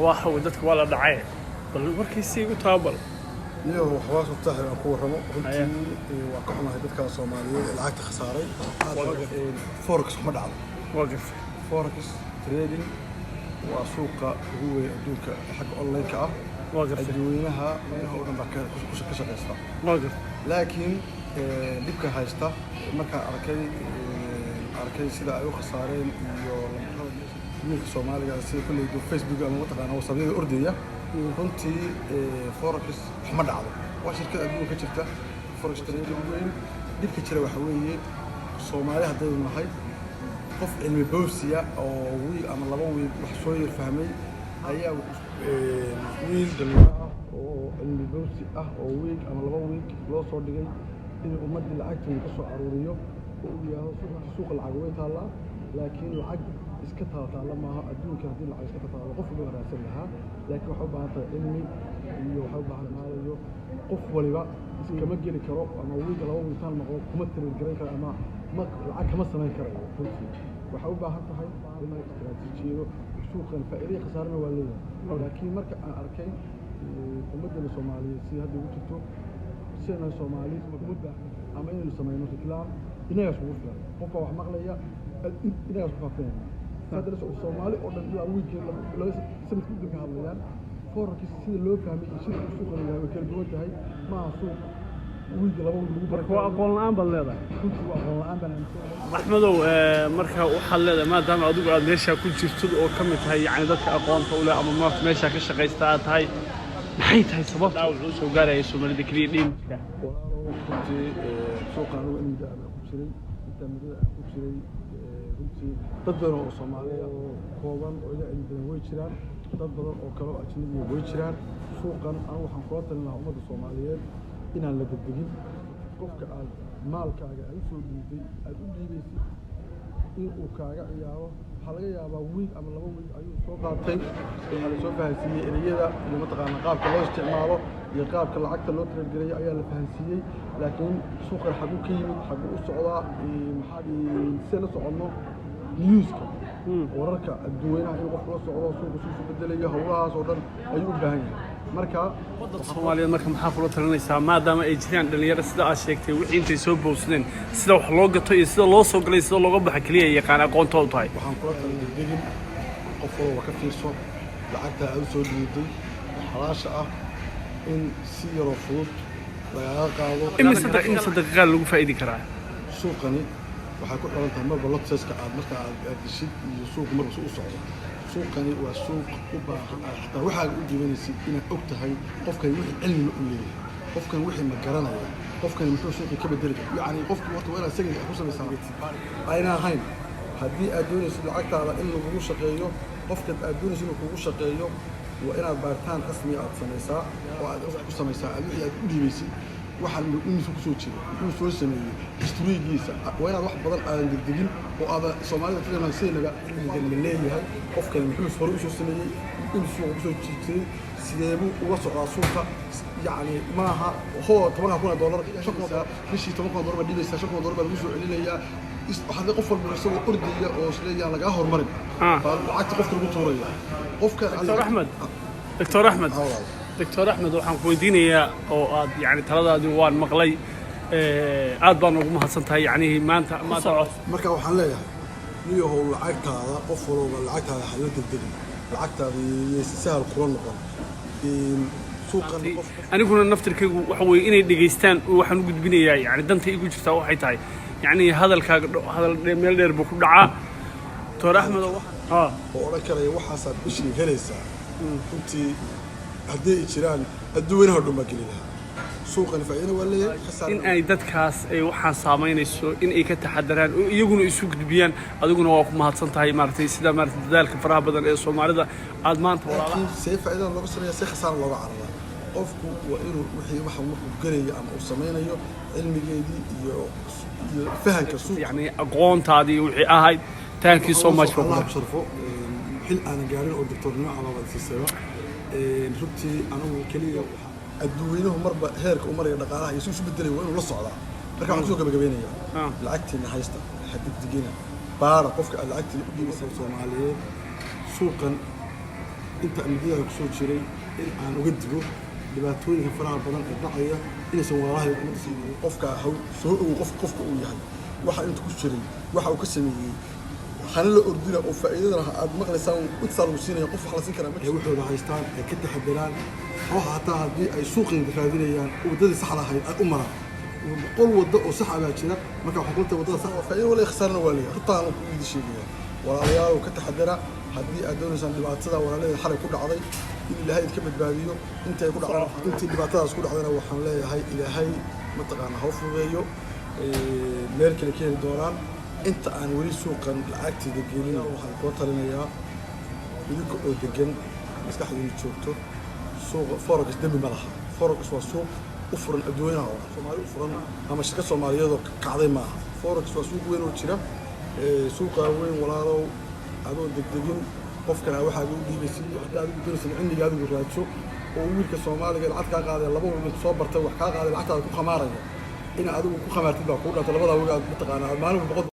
waxa uu dadka wala dhacay bal warkiisii u taabal iyo waxaas u tahay aan ku waramo runtii waa ka xumahay dadka Soomaaliyeed lacagta khasaaray forex ma dhacdo waqf forex trading waa suuqa ugu weyn adduunka xagga online-ka ah waqf dadweynaha oo dhan baa ku shaqeysta waqf laakiin dibka haysta marka arkay sida ay u khasaareen iyo wiilka Soomaaliga sida kulay Facebook ama mataqaana wasaabyada ordaya runtii forex ma dhacdo waa shirkad adduunka jirta forex trading weyn dibka jira waxa weeye Soomaali haday nahay qof cilmi boosiya oo wiil ama laba wiil wax soo yar fahmay ayaa wiil dhalinyaro oo cilmi boosi ah oo wiil ama laba wiil loo soo dhigay in ummadii lacagta ka soo aruuriyo oo yahay suuqa lacag weyn taala laakiin lacag iska taala maaha adduunka hadii lacag iska taala qof ugu raadsan lahaa laakiin waxa u baahan tahay cilmi iyo waxa u baahan maalayo qof waliba iskama geli karo ama wiilka laba wiil taan noqdo kuma tirin garan karo ama lacag kama samayn karo waxa u baahan tahay in la istiraatiijiyo suuqan faa'iido khasaarna waa leeyahay laakiin marka aan arkay ummadda Soomaaliyeed si hadda u jirto sida Soomaaliyeed muddo ama inuu sameeyo islaan inaga ugu filan qofka wax maqlaya inaga ugu faafeen saddex Soomaali oo dhan waa weekend la sanad ku dib hadlayaan forex sida loo fahmay sida suuqa laga kala duwan tahay ma suuq wiilka laba wiil lagu barko aqoon la'aan bal leedahay runtii waa aqoon la'aan baan maxmedow marka waxa leedahay maadaama adigu aad meesha ku jirto oo kamid tahay yani dadka aqoonta u leh ama meesha ka shaqeysta tahay maxay tahay sababta uu soo gaarayay Soomaalida kaliya dhiinka runtii suuqan uu inta ku jiray inta midada ku jiray runtii dad badan oo Soomaaliya oo kooban oo ila cilmi badan way jiraan dad badan oo kale oo ajnabi way jiraan suuqan aan waxaan ku talinayaa ummadda Soomaaliyeed inaan la degdegin qofka aad maalkaaga ay soo dhiibay aad u dhiibaysid in uu kaaga ciyaaro waxa laga yaabaa wiil ama laba wiil ayuu soo qaatay waxa la soo fahansiiyay ereyada iyo mataqaana qaabka loo isticmaalo iyo qaabka lacagta loo tirageliyo ayaa la fahansiiyay laakiin suuqa xaguu ka yimid xaguu u socdaa si la socono newska wararka dadweynaha in qof la socdo suuqa soo bedelayo hawlahaas oo dhan ayuu u baahan yahay marka Soomaaliyeed marka maxaa kula talinaysaa maadaama ay jiraan dhalinyaro sida aad sheegtay wixii intay soo boobsadeen sida wax loo gato iyo sida loo soo galay sida looga baxo kaliya yaqaan aqoontoodu tahay waxaan kula talinayaa degin qof walba ka fiirso lacagta aad soo dhiibtay xalaasha ah in si yar oo fudud laga qaado in sadaqaad lagu faa'iidi karaa suuqani waxay ku xiran tahay marba lotseska aad marka aad dishid iyo suuq marba u socdo suuqani waa suuq u baahan xataa waxa u diiwanaysid inaad og tahay qofkan wixii cilmi u leeyahay qofkan wixii ma garanaya qofkan muxuu suuqi ka bedeli yani qofku waqti wala isaga ku sameeyay ayna ahayn haddii aad doonaysid lacagtaada in lagu shaqeeyo qofka aad doonaysid inuu kugu shaqeeyo waa inaad baaritaan rasmi aad sameysaa oo aad wax ku sameysaa aad wixii aad u dhiibaysid waxaan inuu ku soo jeedo inuu soo sameeyo historigiisa waa inaad wax badan aan degdegin oo aad Soomaalida filaanaysiinaga in leeyahay qofkan muxuu hore u soo sameeyay in suuqa soo jiitay sideebu uga socdaa suuqa yani maaha $10,000 bishii $10,000 ba dhibaysaa $10,000 ba lagu soo celinayaa waxaad qof walba isagoo ordaya oo isleeyahay laga hormarin lacagta qofka lagu tuuraya qofka Dr. Ahmed waxaan ku weydiinayaa oo aad yani taladaadii waan maqlay aad baan ugu mahadsantahay yani maanta ma socod marka waxaan leeyahay niyahow lacagtaada qof walba lacagtaada xalal degdeg lacagtaada iyo sahal kula noqon suuqan aniguna naftirkaygu waxa weeye inay dhageystaan waxaan u gudbinayaa yani danta igu jirta waxay tahay yani hadalkaaga hadal meel dheer buu ku dhacaa Dr. Ahmed oo oran karaya waxaasaad bishii helaysaa runtii haddii jiraan adduunyada oo dhan ba gelina suuqan faa'iido waa leeyahay in ay dadkaas ay waxaan saameynayso in ay ka taxadaraan oo iyaguna isu gudbiyaan adiguna waa ku mahadsan tahay maartay sida maartay dadaalka faraha badan ee Soomaalida aad maanta walaalaha si faa'iido looga sameeyo si khasaar looga carara qofku waa inuu wixii waxa uu galayo ama uu sameynayo cilmigeedii iyo fahanka suuqa yani aqoontaadii wixii ahayd thank you so much for Allah sharfo xil aan gaarin oo doctornimo ama wasiisaba runtii anigu kaliya adduunyadu marba heerka u maraya dhaqaalaha iyo soo bedelay waa inuu la socdaa marka waxaan soo gabagabeynaya lacagtina haysta xaddigina baara qofka lacagtina u dhiibay Soomaaliyeed suuqan inta amniyada kusoo jiray in aan uga digo dhibaatooyinka faraha badan ee dhacaya inaysan walaalahay umada sameeyay qofka soo ogow qofka uu yahay waxa inta ku jiray waxa uu ka sameeyay waxaan la ordina oo faa'iidada aad maqlaysaan inta lagu siinayo qof wax la siin kara ma wuxuu haystaan ay ka taxadiraan waxa hataa haddii ay suuqin raadinayaan wadadii saxda ahayd ay u maraan qol wada oo sax ah jira marka xukunta wadada sax ah faa'iido wala khasarna wala rutaan ku idin sheegaya walaalayaal ka taxadira haddii aad doonaysaan dhibaatada walaalada xalay ku dhacday in ilaahay ka badbaadiyo inta ay ku dhacdo intii dhibaatadaas ku dhacdana waxaan leeyahay ilaahay ma taqaan ha fududeeyo meel kale keen doonaan inta aan wali suuqan lacagteeda geelina waxaan ku talinayaa idinka oo degan maskaxdiina joogto suuqa forex dambi ma laha forex waa suuq u furan adduunyaha oo Soomaali u furan ama shirkad Soomaaliyeed oo kacday ma aha forex waa suuq weyn oo jira suuqa weyn walaalow adoo degdegin qofkana waxa uu dhiibay hadda adigu doonaysan cilmiga adigu raadso oo wiilka Soomaaliga lacag ka qaaday laba wiil soo bartay wax ka qaaday lacagta ku khamaaraya in adigu ku khamaartid baa ku dhantay labada wiil aad mataqaanaa maalin